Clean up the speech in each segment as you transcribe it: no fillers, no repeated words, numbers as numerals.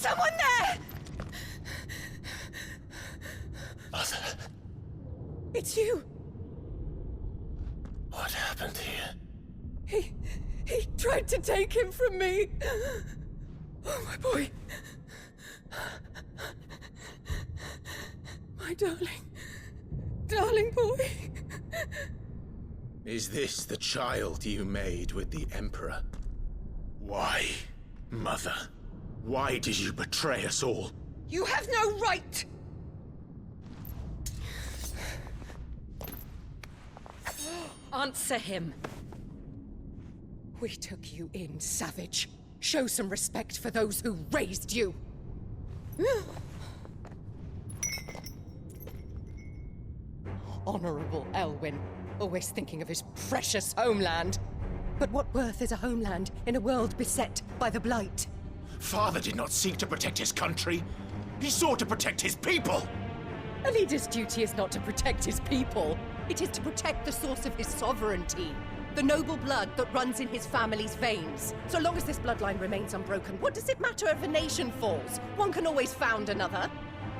someone there! Mother. It's you. What happened here? He tried to take him from me. Oh, my boy. My darling boy. Is this the child you made with the Emperor? Why, Mother? Why did you betray us all? You have no right! Answer him. We took you in, savage. Show some respect for those who raised you. Honorable Elwyn, always thinking of his precious homeland. But what worth is a homeland in a world beset by the Blight? Father did not seek to protect his country. He sought to protect his people. A leader's duty is not to protect his people. It is to protect the source of his sovereignty. The noble blood that runs in his family's veins. So long as this bloodline remains unbroken, what does it matter if a nation falls? One can always found another.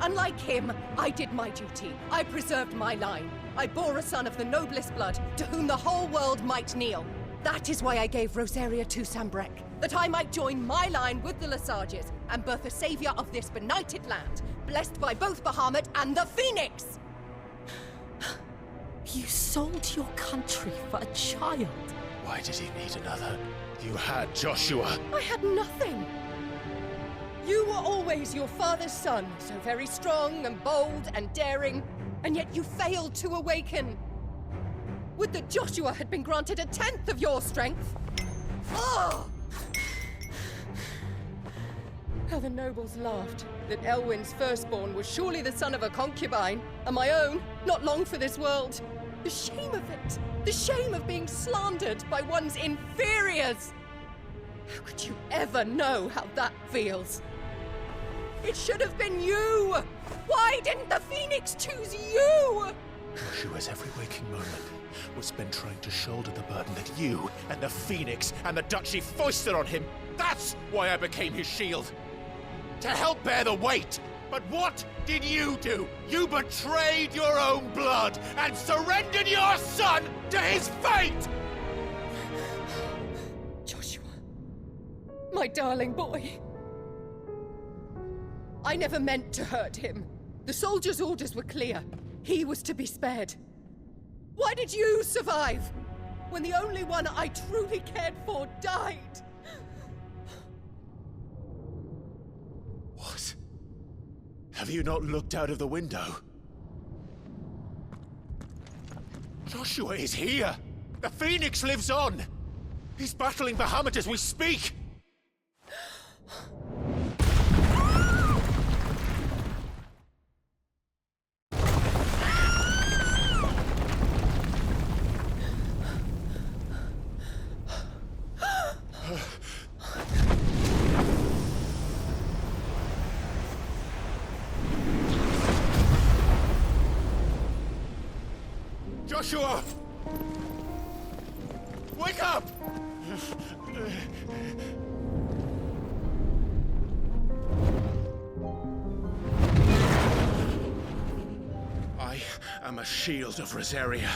Unlike him, I did my duty. I preserved my line. I bore a son of the noblest blood, to whom the whole world might kneel. That is why I gave Rosaria to Sambrek, that I might join my line with the Lesages and birth a savior of this benighted land, blessed by both Bahamut and the Phoenix! You sold your country for a child. Why did he need another? You had Joshua. I had nothing. You were always your father's son, so very strong and bold and daring, and yet you failed to awaken. Would that Joshua had been granted 1/10 of your strength? Oh! How the nobles laughed that Elwyn's firstborn was surely the son of a concubine, and my own, not long for this world. The shame of it! The shame of being slandered by one's inferiors! How could you ever know how that feels? It should have been you! Why didn't the Phoenix choose you? Joshua's every waking moment was spent trying to shoulder the burden that you and the Phoenix and the Duchy foisted on him. That's why I became his shield. To help bear the weight. But what did you do? You betrayed your own blood and surrendered your son to his fate! Joshua, my darling boy. I never meant to hurt him. The soldiers' orders were clear. He was to be spared. Why did you survive when the only one I truly cared for died? What? Have you not looked out of the window? Joshua is here! The Phoenix lives on! He's battling Bahamut as we speak! Joshua! Wake up! I am a shield of Rosaria.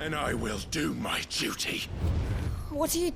And I will do my duty. What are you...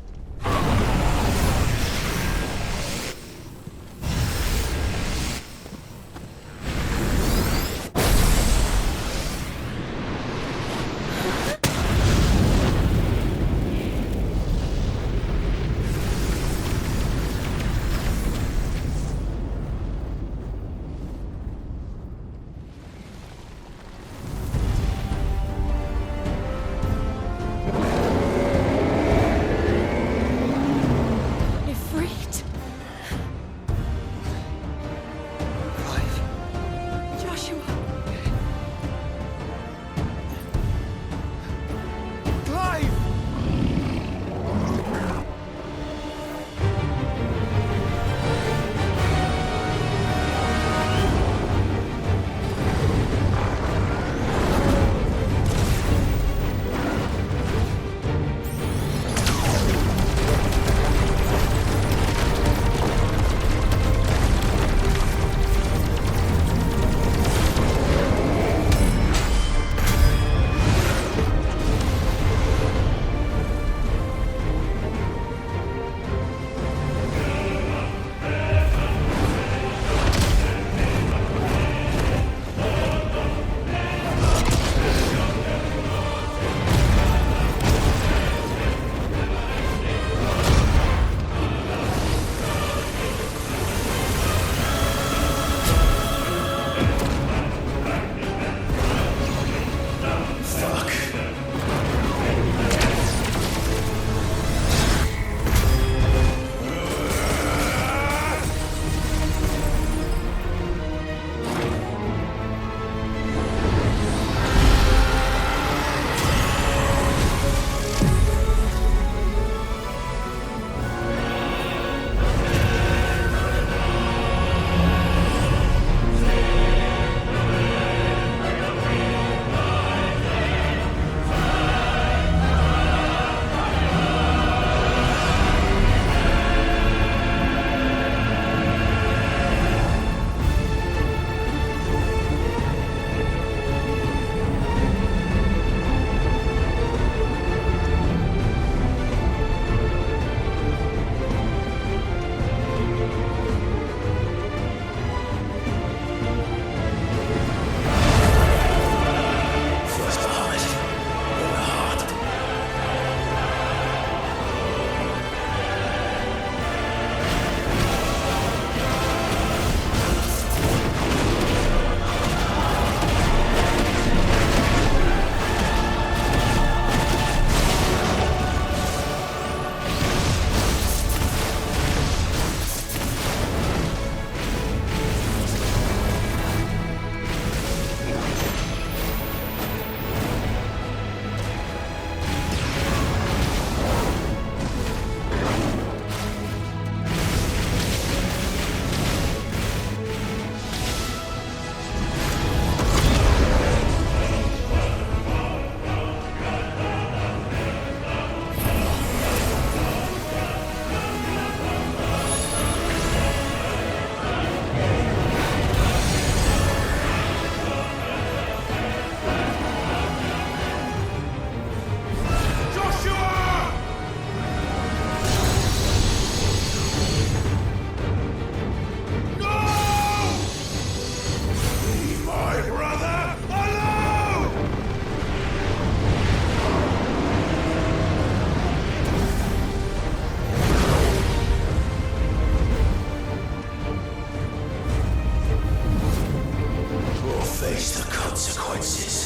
face the consequences.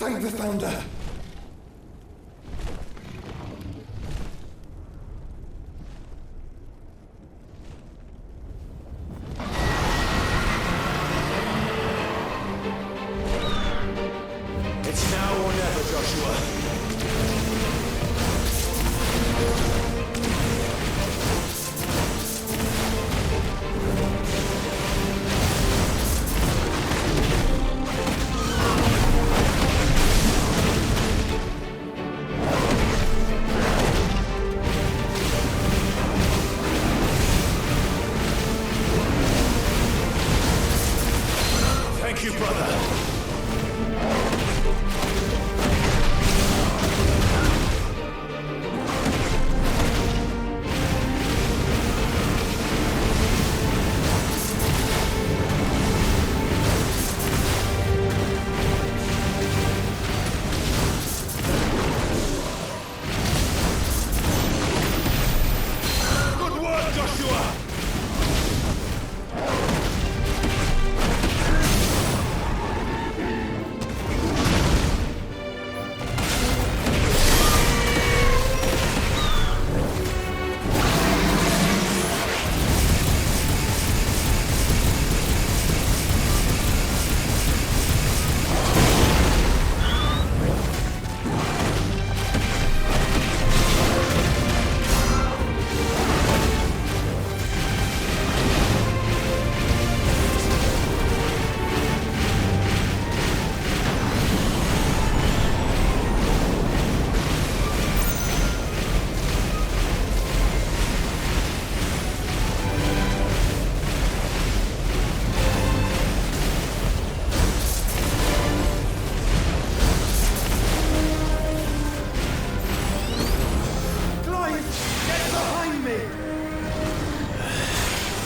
Thank the Founder! It's now or never, Joshua. Thank you, brother. Good work, Joshua!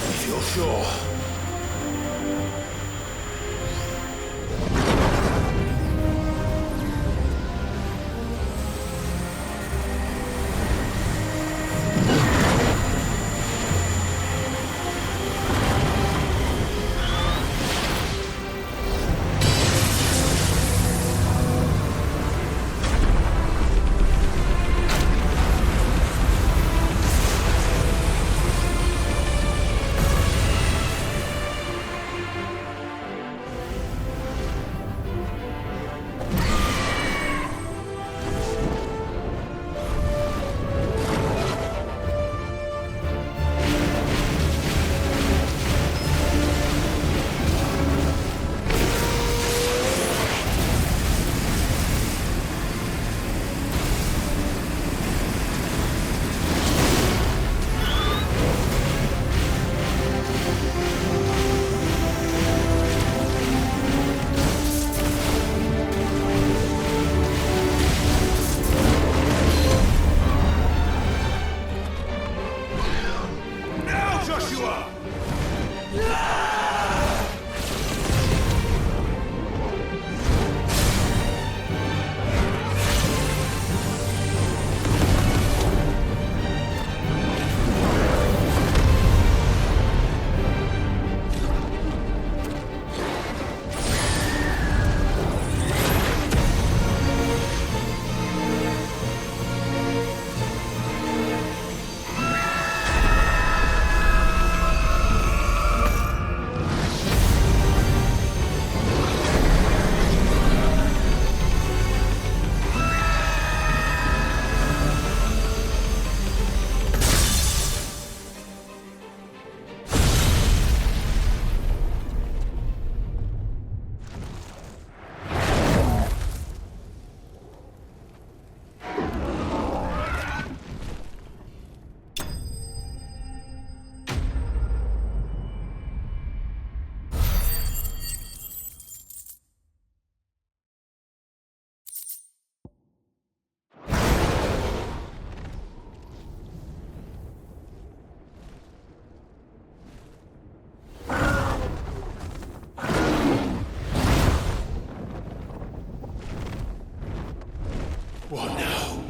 If you're sure. Joshua! What now?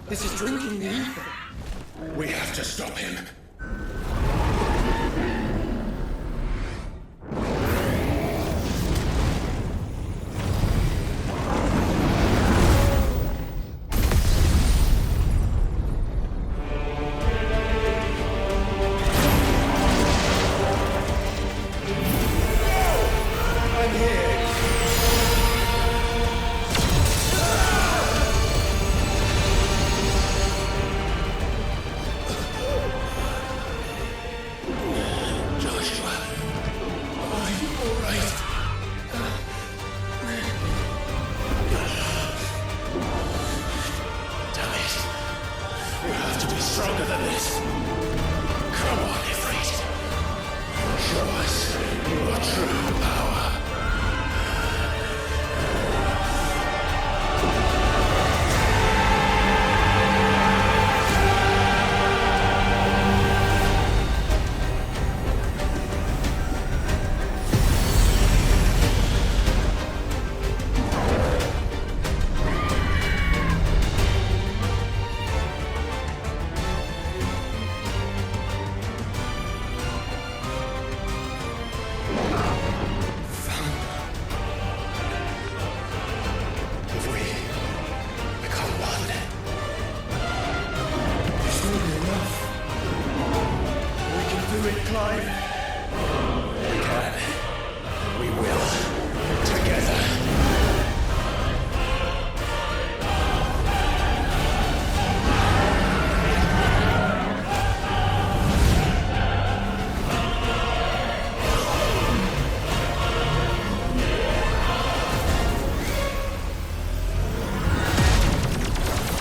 This is drinking the ether. We have to stop him. do it, Clive. We can. We will. Together.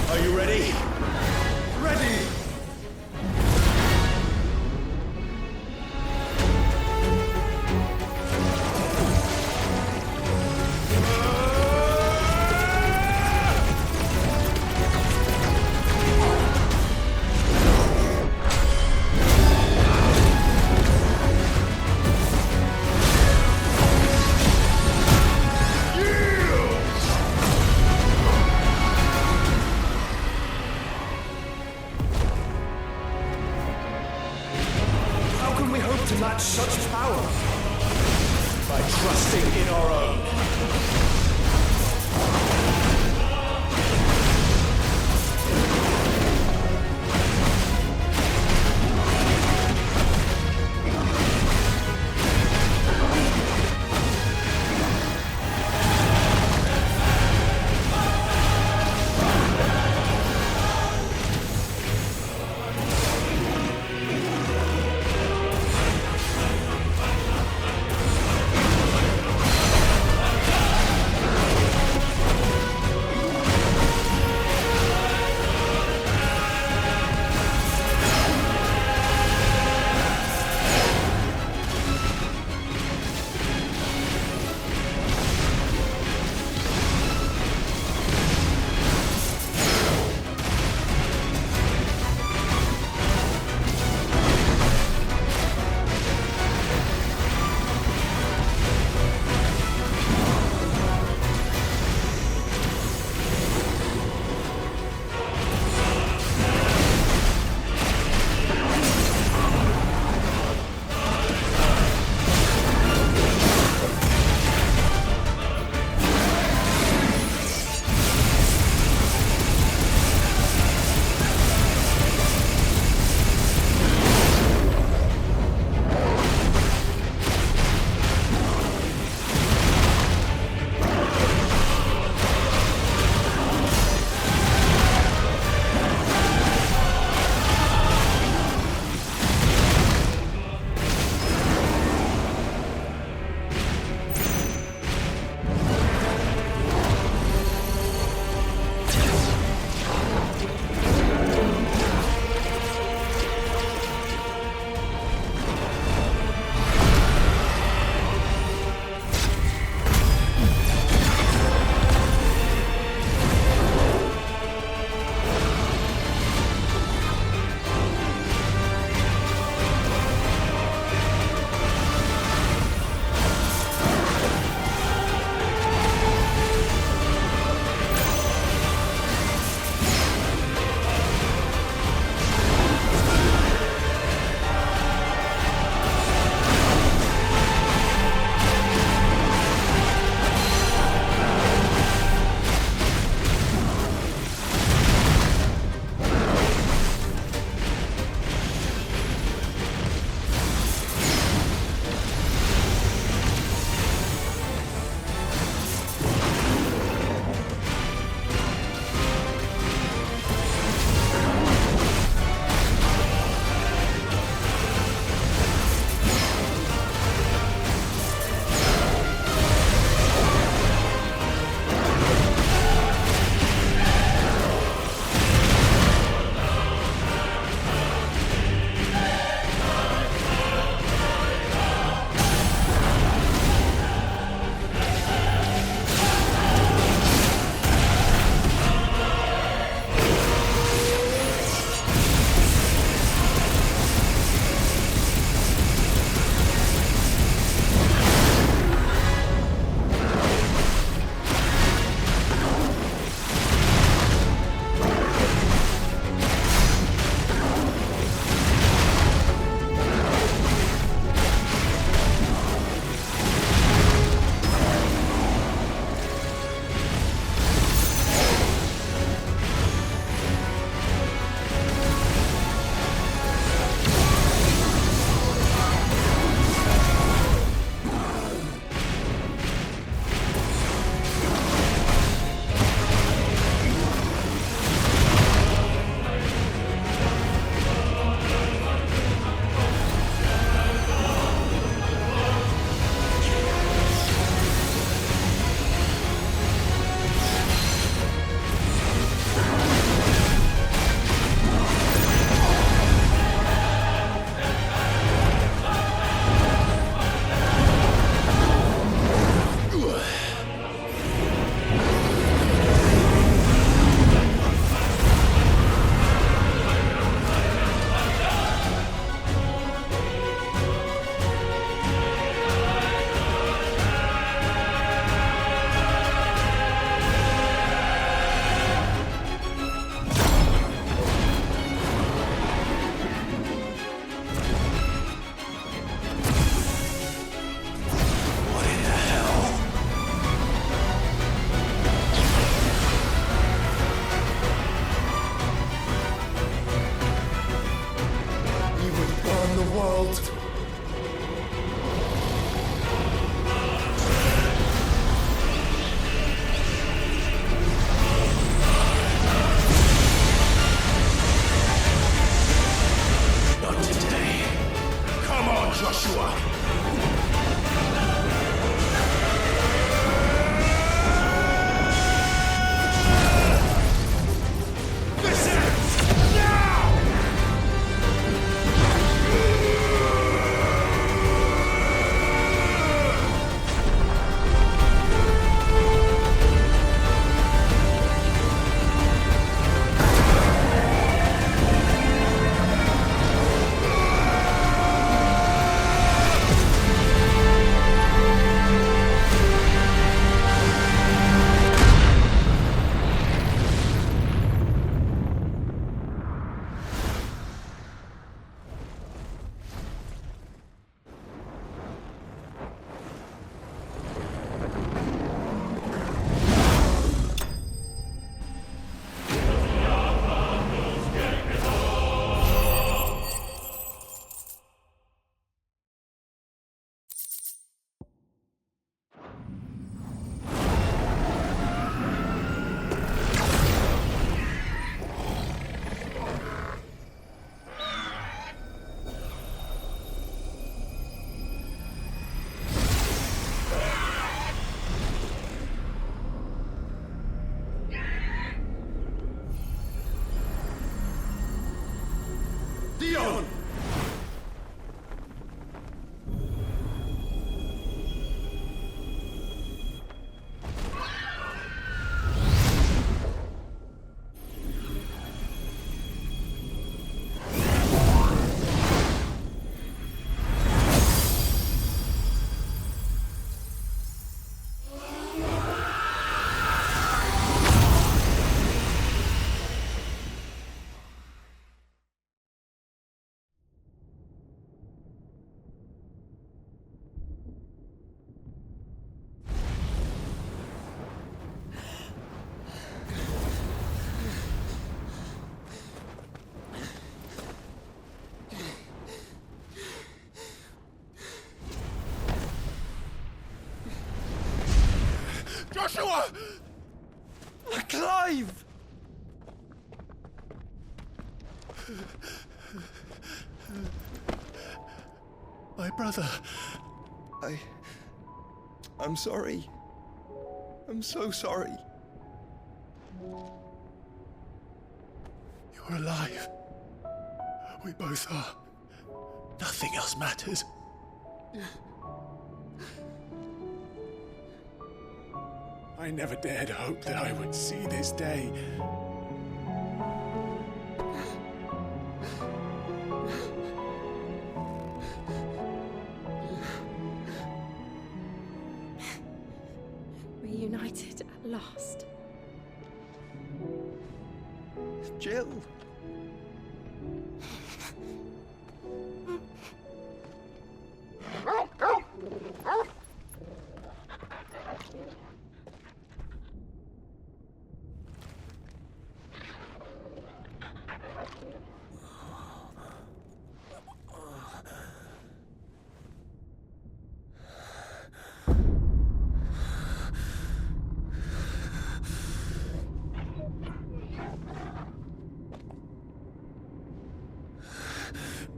Are you ready? Ready! How can we hope to match such power? By trusting in our own. the world. Not today. Come on, Joshua! Dion! Joshua! Clive! My brother. I'm sorry. I'm so sorry. You're alive. We both are. Nothing else matters. I never dared hope that I would see this day. Reunited at last. Jill.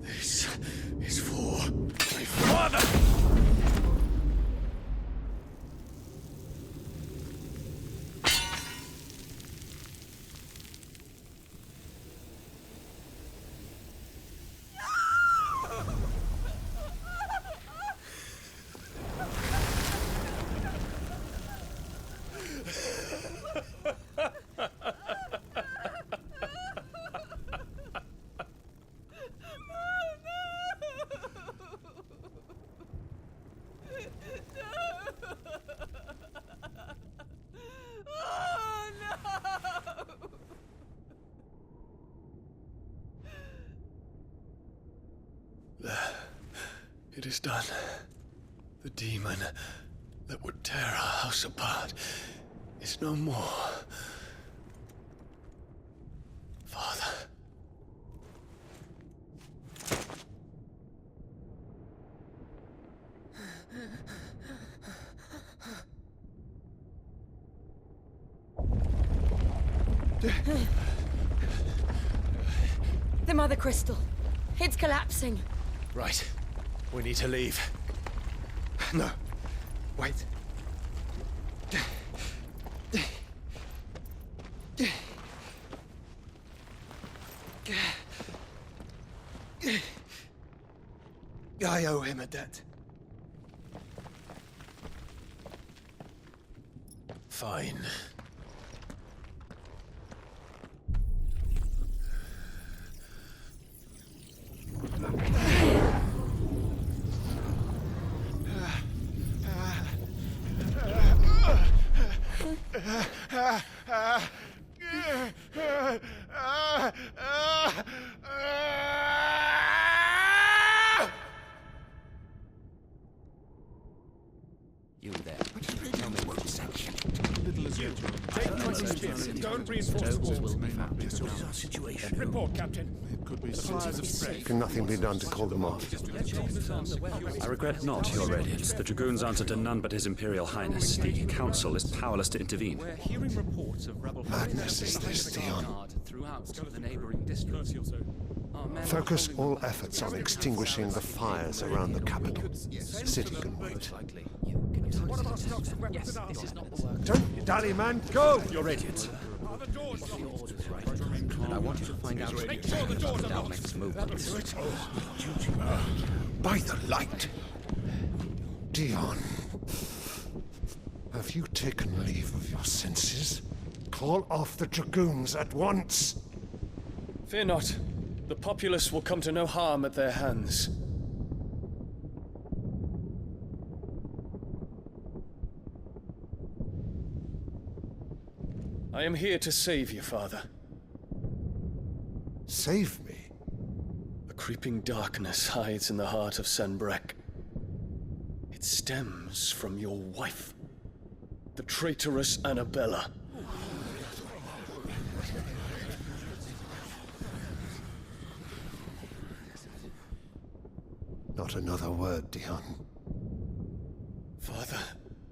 This is for my father! It is done. The demon that would tear our house apart is no more. Father. The Mother Crystal. It's collapsing. Right. We need to leave. No. Wait. I owe him a debt. Fine. You there. Tell me what section. Don't reinforce the walls. What is our situation? Report, Captain. Can nothing be done to call them off? I regret not, Your Radiance. The Dragoons answer to none but His Imperial Highness. The Council is powerless to intervene. We're hearing reports of rebel Madness is this, Dion. throughout the neighboring districts. Our men Focus all efforts on extinguishing the fires around the capital. The city can wait. Don't dally, man. Go! Your Radiance. I want you to find out about our next movement. By the light! Dion, have you taken leave of your senses? Call off the Dragoons at once! Fear not. The populace will come to no harm at their hands. I am here to save you, Father. Save me? A creeping darkness hides in the heart of Sanbreque. It stems from your wife, the traitorous Annabella. Not another word, Dion. Father,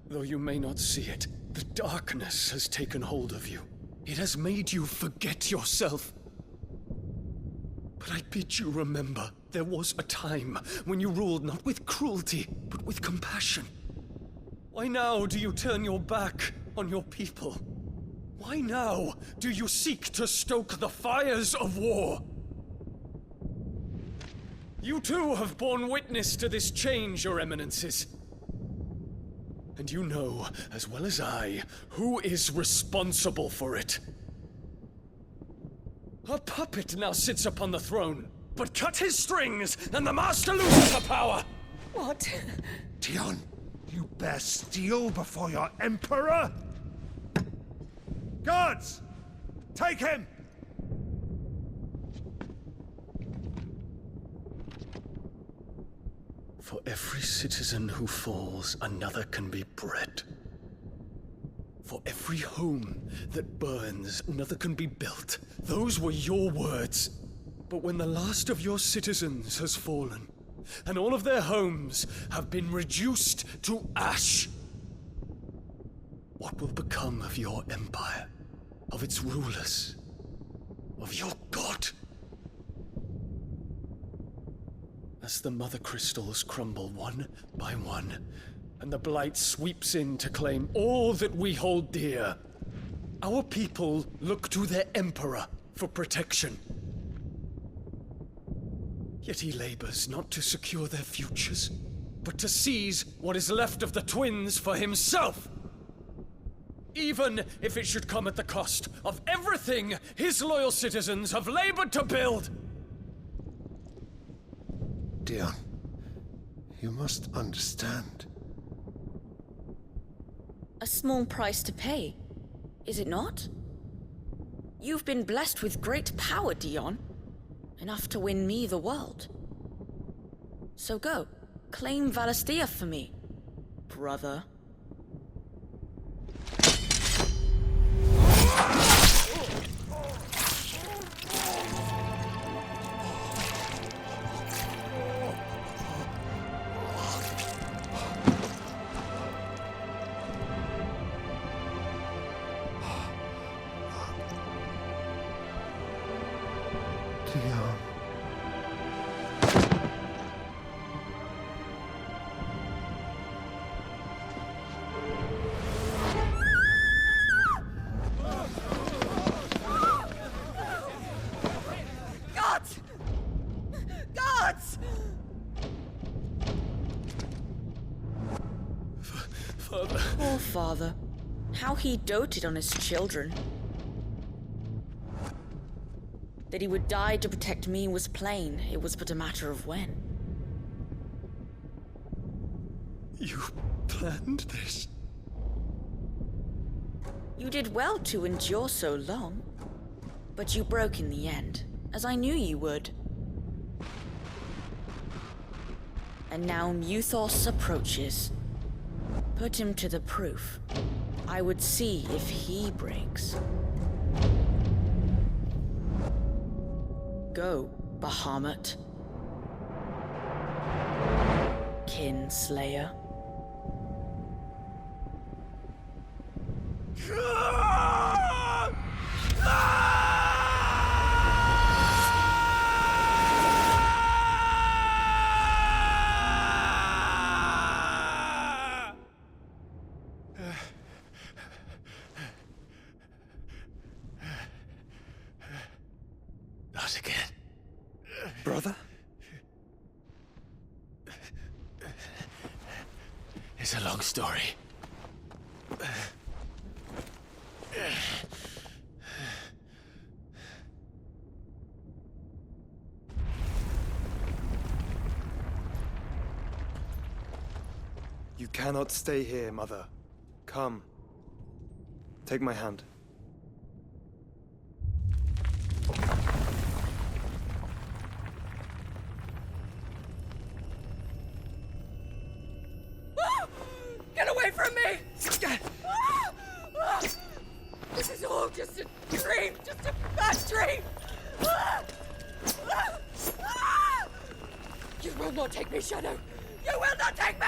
though you may not see it, the darkness has taken hold of you. It has made you forget yourself. But I bid you remember, there was a time when you ruled not with cruelty, but with compassion. Why now do you turn your back on your people? Why now do you seek to stoke the fires of war? You too have borne witness to this change, Your Eminences. And you know, as well as I, who is responsible for it. A puppet now sits upon the throne, but cut his strings, and the Master loses her power! What? Dion, you bear steel before your Emperor? Guards! Take him! For every citizen who falls, another can be bred. For every home that burns, another can be built. Those were your words. But when the last of your citizens has fallen, and all of their homes have been reduced to ash, what will become of your empire, of its rulers, of your god? As the Mother Crystals crumble one by one, and the Blight sweeps in to claim all that we hold dear, our people look to their Emperor for protection. Yet he labors not to secure their futures, but to seize what is left of the twins for himself! Even if it should come at the cost of everything his loyal citizens have labored to build! Dion, you must understand. A small price to pay, is it not? You've been blessed with great power, Dion. Enough to win me the world. So go, claim Valisthea for me, brother. Father. Poor father. How he doted on his children. That he would die to protect me was plain. It was but a matter of when. You planned this? You did well to endure so long. But you broke in the end, as I knew you would. And now Muthos approaches. Put him to the proof. I would see if he breaks. Go, Bahamut. Kinslayer. Not again. Brother? It's a long story. You cannot stay here, Mother. Come. Take my hand. Get away from me! This is all just a dream, just a bad dream! You will not take me, Shadow! You will not take me!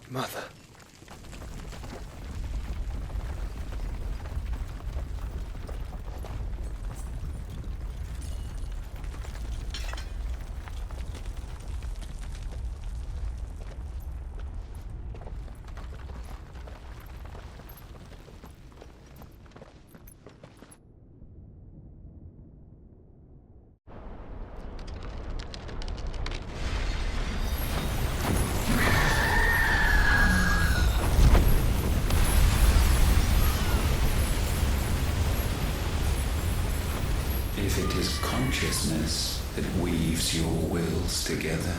Mother. If it is consciousness that weaves your wills together,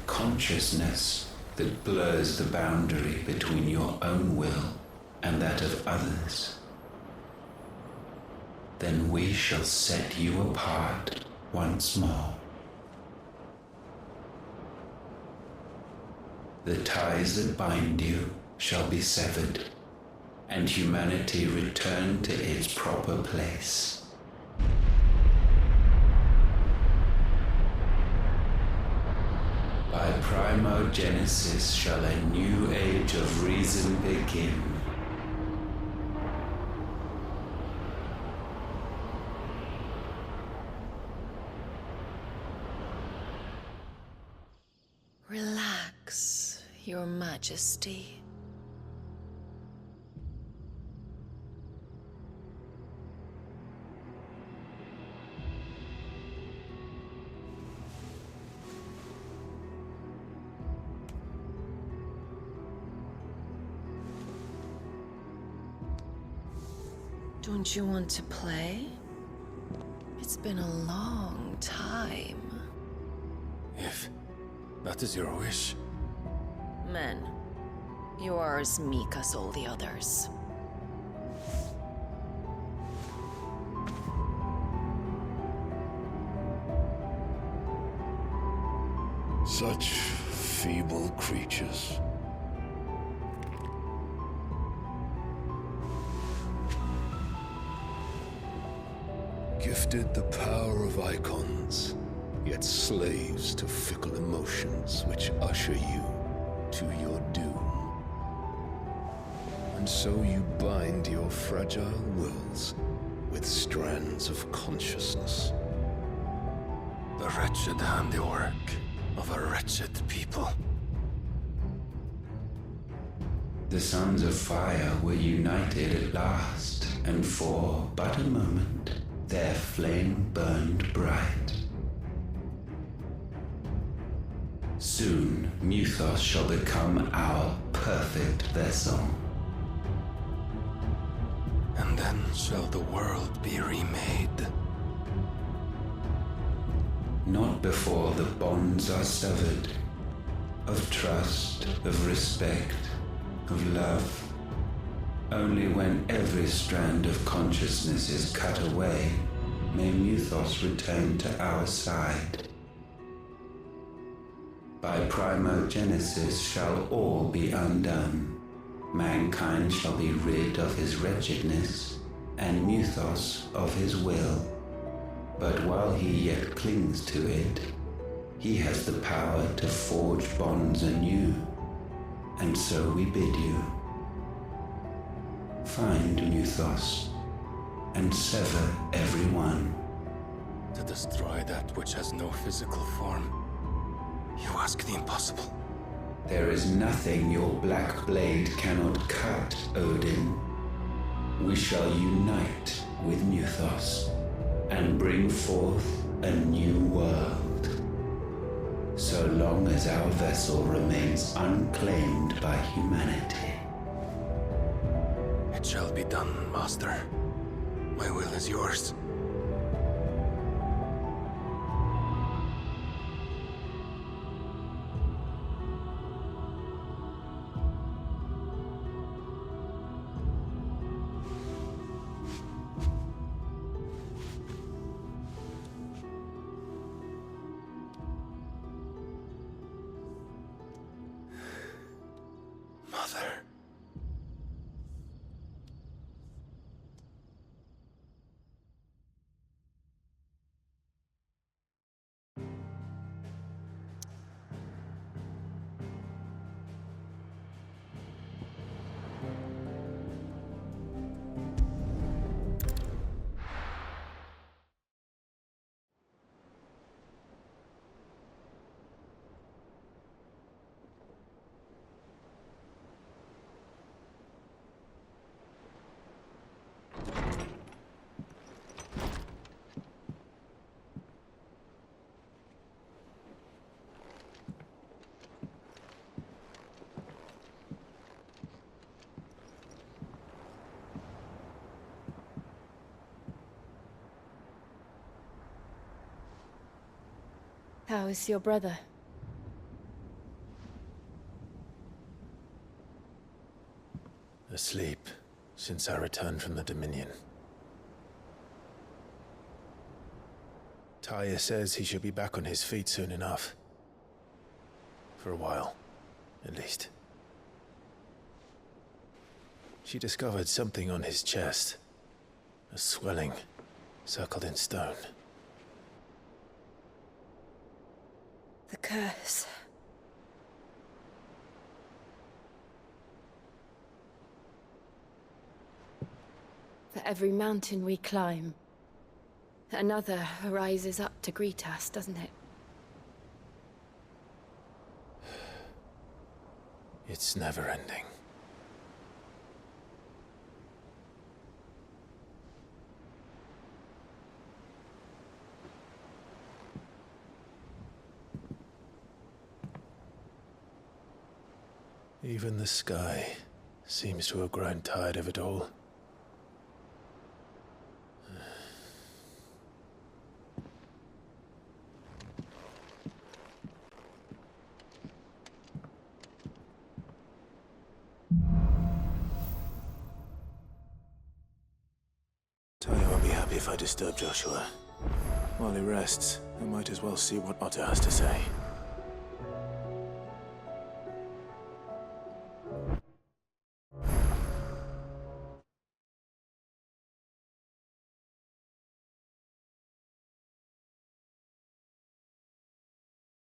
consciousness that blurs the boundary between your own will and that of others, then we shall set you apart once more. The ties that bind you shall be severed, and humanity return to its proper place. By primogenesis shall a new age of reason begin. Relax, Your Majesty. Don't you want to play? It's been a long time. If that is your wish. Men, you are as meek as all the others. Such feeble creatures. Gifted the power of icons, yet slaves to fickle emotions which usher you to your doom. And so you bind your fragile wills with strands of consciousness. The wretched handiwork of a wretched people. The Sons of Fire were united at last, and for but a moment, their flame burned bright. Soon, Muthos shall become our perfect vessel. And then shall the world be remade. Not before the bonds are severed, of trust, of respect, of love. Only when every strand of consciousness is cut away, may Muthos return to our side. By primogenesis shall all be undone. Mankind shall be rid of his wretchedness, and Muthos of his will. But while he yet clings to it, he has the power to forge bonds anew. And so we bid you, find Muthos, and sever every one. To destroy that which has no physical form, you ask the impossible. There is nothing your black blade cannot cut, Odin. We shall unite with Muthos, and bring forth a new world. So long as our vessel remains unclaimed by humanity. It shall be done, Master. My will is yours. Mother. How is your brother? Asleep, since I returned from the Dominion. Tyr says he should be back on his feet soon enough. For a while, at least. She discovered something on his chest. A swelling, circled in stone. The curse. For every mountain we climb, another rises up to greet us, doesn't it? It's never ending. Even the sky seems to have grown tired of it all. Tyr won't be happy if I disturb Joshua. While he rests, I might as well see what Otter has to say.